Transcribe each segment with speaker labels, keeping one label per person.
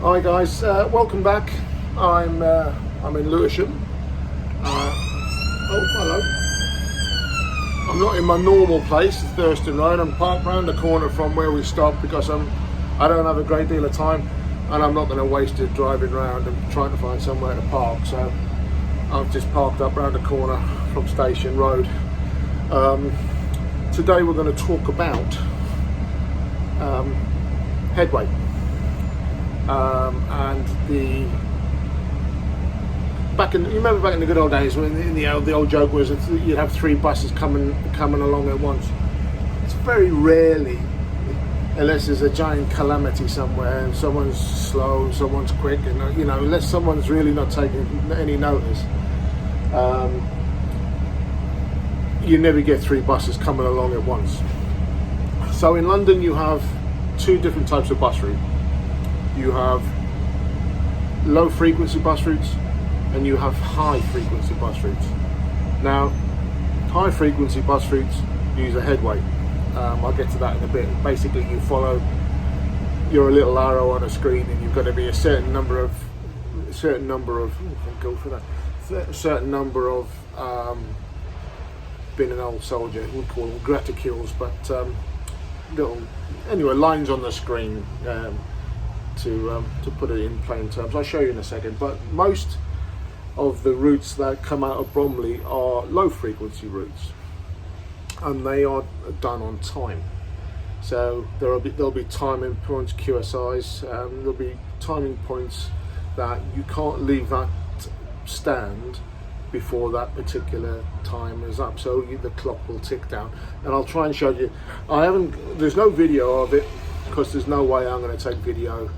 Speaker 1: Hi guys, welcome back. I'm in Lewisham. Oh, hello. I'm not in my normal place, Thurston Road. I'm parked round the corner from where we stopped because I don't have a great deal of time, and I'm not going to waste it driving around and trying to find somewhere to park. So I've just parked up round the corner from Station Road. Today we're going to talk about Headway. And you remember back in the good old days when the old joke was you'd have three buses coming along at once. It's very rarely, unless there's a giant calamity somewhere and someone's slow, someone's quick, and unless someone's really not taking any notice, you never get three buses coming along at once. So in London you have two different types of bus route. You have low frequency bus routes and you have high frequency bus routes. Now, high frequency bus routes use a headway. I'll get to that in a bit. Basically, you follow your little arrow on a screen, and you've got to be a certain number of being an old soldier, we'd call them graticules, but lines on the screen. To put it in plain terms, I'll show you in a second, but most of the routes that come out of Bromley are low frequency routes, and they are done on time. So there'll be timing points, QSIs, there'll be timing points that you can't leave that stand before that particular time is up, so the clock will tick down. And I'll try and show you. There's no video of it because there's no way I'm going to take video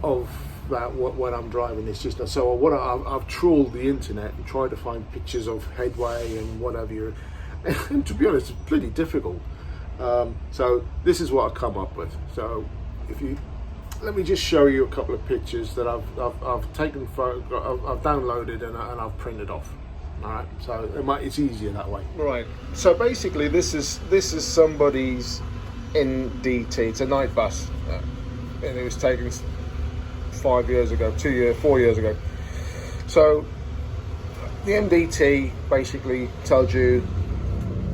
Speaker 1: of that when I'm driving. It's just so I've trawled the internet and tried to find pictures of Headway and whatever. And to be honest, it's pretty difficult. So this is what I come up with. So let me just show you a couple of pictures that I've taken I've downloaded and I've printed off. All right, so it's easier that way. Right. So basically, this is somebody's NDT. It's a night bus, and it was taken 4 years ago. So the MDT basically tells you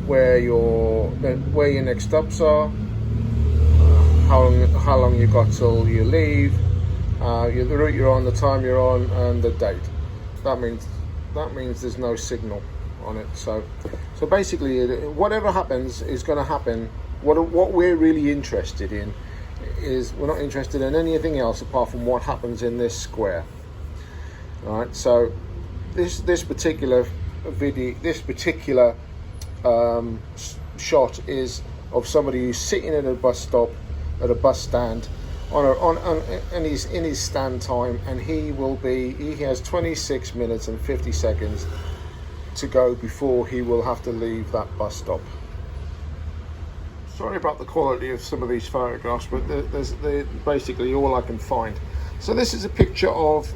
Speaker 1: where your next stops are, how long you got till you leave, the route you're on, the time you're on, and the date. That means there's no signal on it. So basically, whatever happens is going to happen. What we're really interested in is we're not interested in anything else apart from what happens in this square. All right. So this particular video, shot is of somebody who's sitting at a bus stop, at a bus stand, and he's in his stand time, and he has 26 minutes and 50 seconds to go before he will have to leave that bus stop. Sorry about the quality of some of these photographs, but they're basically all I can find. So this is a picture of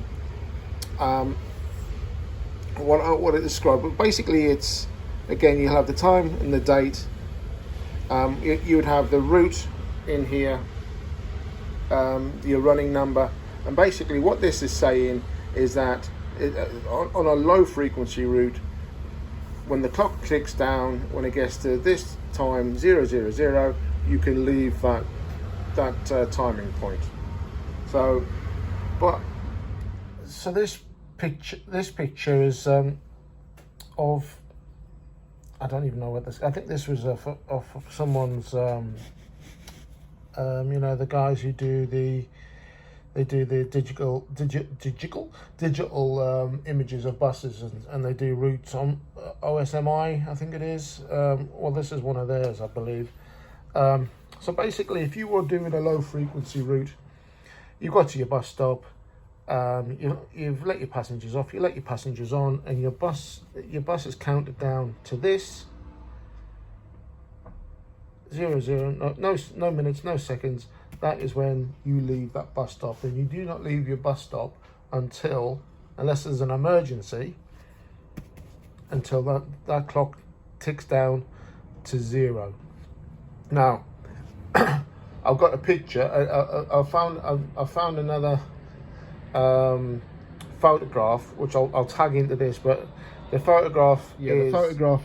Speaker 1: what it describes. But basically, it's, again, you have the time and the date. You would have the route in here, your running number, and basically what this is saying is that on a low frequency route, when the clock ticks down, when it gets to this time 000, you can leave that timing point. So this picture is of, I don't even know what this. I think this was of someone's. The guys who do the digital images of buses, and they do routes on OSMI, I think it is. This is one of theirs, I believe. So basically, if you were doing a low frequency route, you got to your bus stop, you've let your passengers off, you let your passengers on, and your bus is counted down to this 00, no minutes, no seconds. That is when you leave that bus stop, and you do not leave your bus stop unless there's an emergency, until that clock ticks down to 0. Now, I've got a picture. I found another photograph, which I'll tag into this. But the photograph,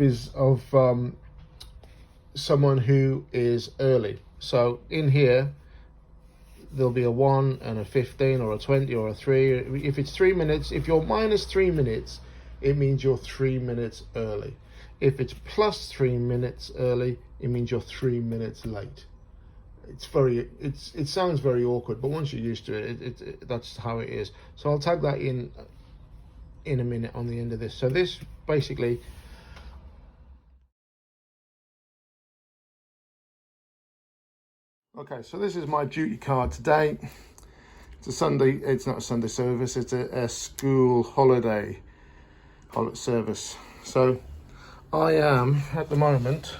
Speaker 1: is of someone who is early. So in here, there'll be a 1 and a 15 or a 20 or a 3. If it's 3 minutes, if you're minus 3 minutes, it means you're 3 minutes early. If it's plus 3 minutes early, it means you're 3 minutes late. It sounds very awkward, but once you're used to it, that's how it is. So I'll tag that in a minute on the end of this. So this basically, okay, so this is my duty card today. It's a Sunday. It's not a Sunday service. It's a school holiday service. So I am at the moment.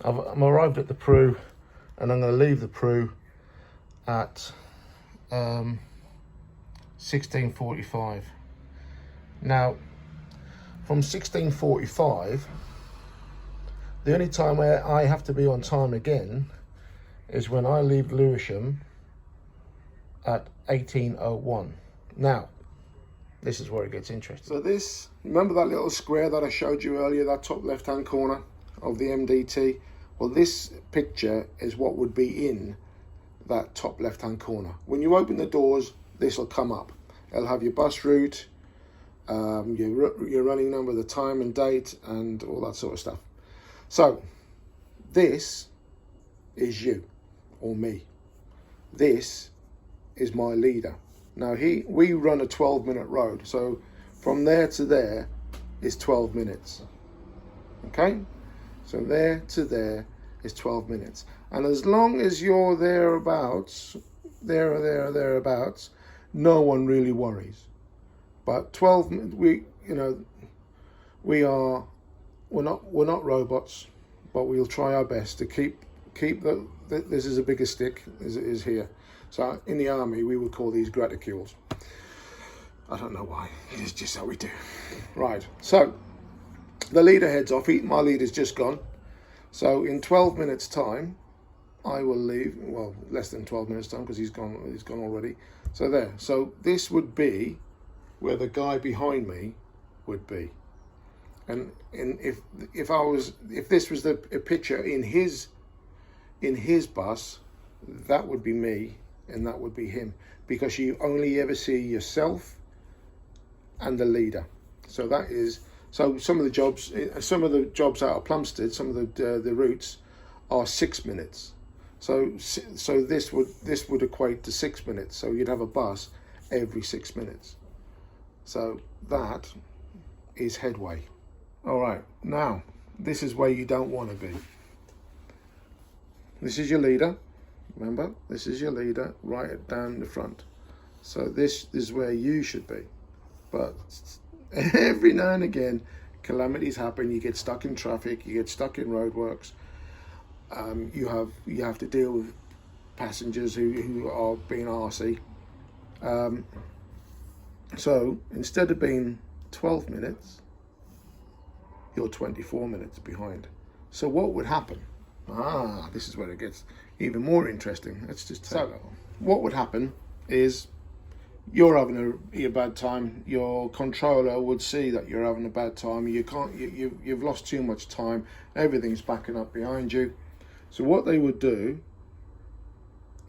Speaker 1: I'm arrived at the Peru, and I'm going to leave the Peru at 16:45. Now, from 16:45, the only time where I have to be on time again is when I leave Lewisham at 18:01. Now, this is where it gets interesting. So this, remember that little square that I showed you earlier, that top left-hand corner of the MDT? Well, this picture is what would be in that top left-hand corner. When you open the doors, this will come up. It'll have your bus route, your running number, the time and date, and all that sort of stuff. So, this is you, or me. This is my leader. Now, we run a 12-minute road, so from there to there is 12 minutes. Okay? So there to there is 12 minutes. And as long as you're thereabouts, thereabouts, no one really worries. But 12, we're not robots, but we'll try our best to keep this is a bigger stick as it is here. So in the army, we would call these graticules. I don't know why, it's just how we do. Right, so the leader heads off. My leader's just gone. So in 12 minutes time, I will leave. Well, less than 12 minutes time, because he's gone already. So there. So this would be where the guy behind me would be. And if this was a picture in his bus, that would be me and that would be him, because you only ever see yourself and the leader. So that is. So some of the jobs out of Plumstead, some of the routes are 6 minutes. So this would equate to 6 minutes. So you'd have a bus every 6 minutes. So that is Headway. All right, now this is where you don't want to be. This is your leader. Remember, this is your leader right down the front. So this is where you should be. But every now and again, calamities happen. You get stuck in traffic. You get stuck in roadworks. You have to deal with passengers who are being arsey. So instead of being 12 minutes, you're 24 minutes behind. So what would happen? This is where it gets even more interesting. Let's just take that on. What would happen is, you're having a bad time. Your controller would see that you're having a bad time. You've lost too much time. Everything's backing up behind you. So what they would do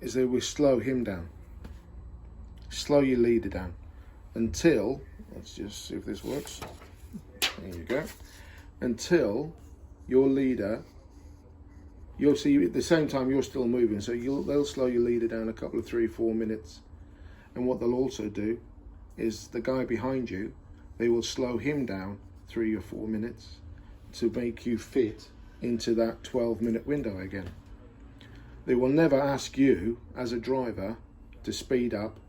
Speaker 1: is they would slow him down. Slow your leader down until, let's just see if this works. There you go. Until your leader, you'll see at the same time you're still moving. So they'll slow your leader down a couple of 3-4 minutes. And what they'll also do is the guy behind you, they will slow him down 3 or 4 minutes to make you fit into that 12-minute window again. They will never ask you as a driver to speed up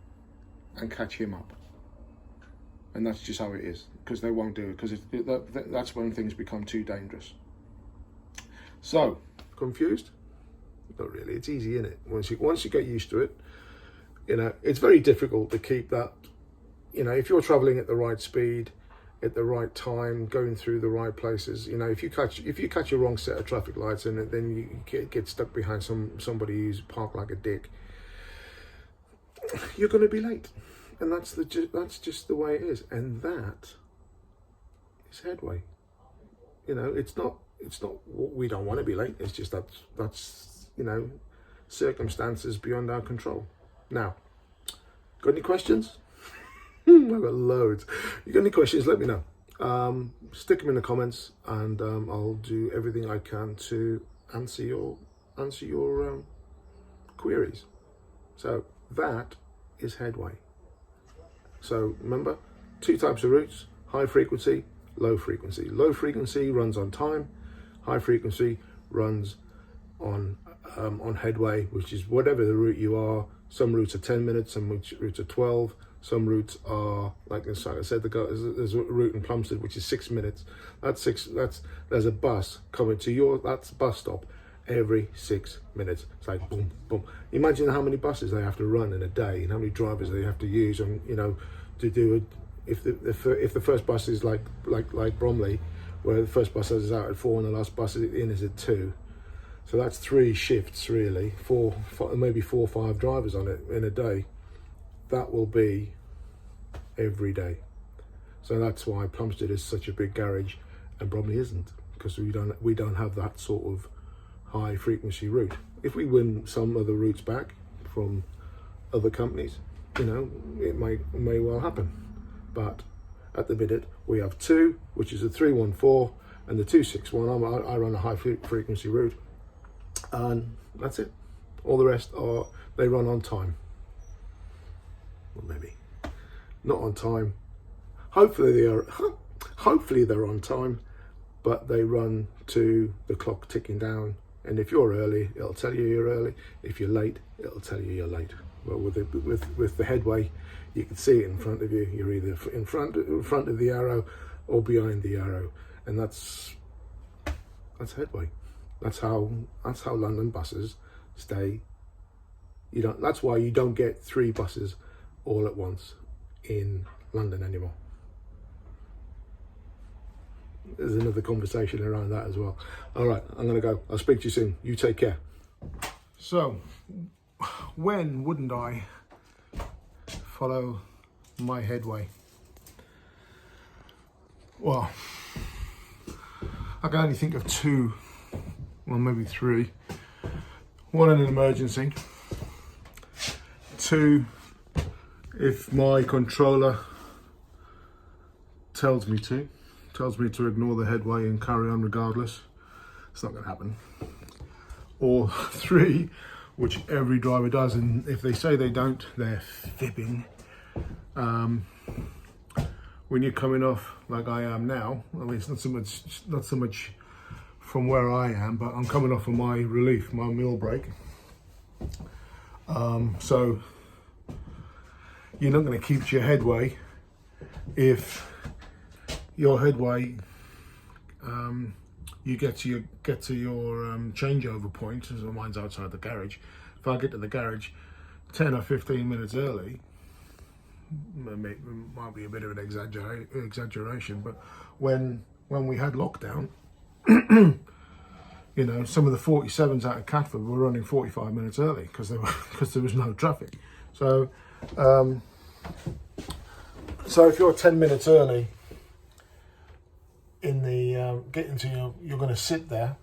Speaker 1: and catch him up. And that's just how it is, because they won't do it, because that's when things become too dangerous. So, confused? Not really, it's easy, isn't it? Once you get used to it, it's very difficult to keep that, if you're traveling at the right speed at the right time, going through the right places. You know, if you catch a wrong set of traffic lights and then you get stuck behind somebody who's parked like a dick, you're going to be late, and that's just the way it is. And that is Headway. You know, it's not we don't want to be late. It's just that's you know, circumstances beyond our control. Now, got any questions? I've got loads. You got any questions? Let me know. Stick them in the comments, and I'll do everything I can to answer your queries. So that is Headway. So remember, 2 types of routes: high frequency, low frequency. Low frequency runs on time. High frequency runs on Headway, which is whatever the route you are. Some routes are 10 minutes, some routes are 12. Some routes are, like I said, there's a route in Plumstead which is 6 minutes. There's a bus coming to that's bus stop every 6 minutes. It's like boom, boom. Imagine how many buses they have to run in a day, and how many drivers they have to use, and you know, to do it. If the first bus is like Bromley, where the first bus is out at 4 and the last bus is at 2. So that's 3 shifts really, maybe 4 or 5 drivers on it in a day. That will be every day. So that's why Plumstead is such a big garage and Bromley isn't, because we don't have that sort of high frequency route. If we win some other routes back from other companies, you know, it may well happen. But at the minute we have 2, which is a 314 and the 261. I run a high frequency route, and that's it. All the rest they run on time. Well, maybe not on time. Hopefully they're on time, but they run to the clock ticking down. And if you're early, it'll tell you you're early. If you're late, it'll tell you you're late. But with the Headway, you can see it in front of you. You're either in front of the arrow or behind the arrow, and that's Headway. That's how London buses stay. That's why you don't get 3 buses all at once in London anymore. There's another conversation around that as well. All right, I'm gonna go. I'll speak to you soon. You take care. So, when wouldn't I follow my Headway? Well, I can only think of 2, well maybe 3. 1 in an emergency. 2, if my controller tells me to ignore the Headway and carry on regardless. It's not going to happen. Or 3, which every driver does, and if they say they don't, they're fibbing. When you're coming off like I am now, I mean, it's not so much from where I am, but I'm coming off of my relief, my meal break. So you're not going to keep to your Headway if your Headway, you get to your changeover point. So mine's outside the garage. If I get to the garage 10 or 15 minutes early, it might be a bit of an exaggeration, but when we had lockdown, you know, some of the 47s out of Catford were running 45 minutes early because there was no traffic. So if you're 10 minutes early in the you're going to sit there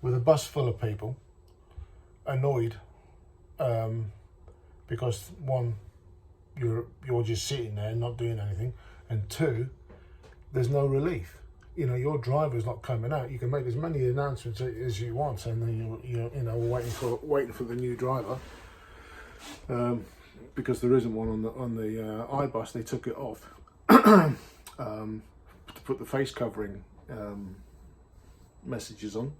Speaker 1: with a bus full of people, annoyed because 1, you're just sitting there not doing anything, and 2, there's no relief. You know, your driver's not coming out. You can make as many announcements as you want, and then you know waiting for the new driver, because there isn't one on the iBus. They took it off to put the face covering messages on.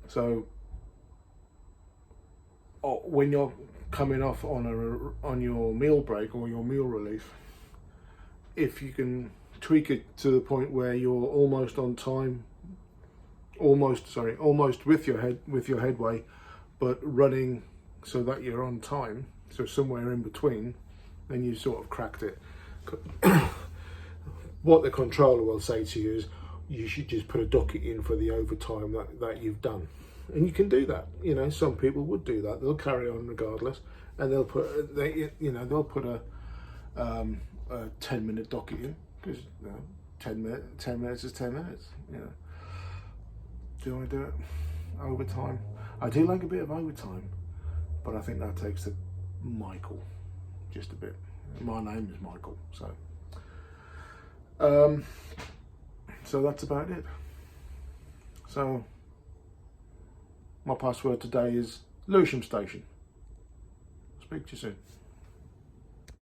Speaker 1: So when you're coming off on your meal break or your meal relief, if you can tweak it to the point where you're almost on time, almost with your Headway, but running so that you're on time, so somewhere in between, and you sort of cracked it. What the controller will say to you is, you should just put a docket in for the overtime that you've done. And you can do that. You know, some people would do that. They'll carry on regardless, and they'll put a 10-minute docket in, because 10 minutes is 10 minutes. You know, do you want to do it overtime? I do like a bit of overtime, but I think that takes the Michael just a bit. My name is Michael, so that's about it. So my password today is Lewisham Station. Speak to you soon.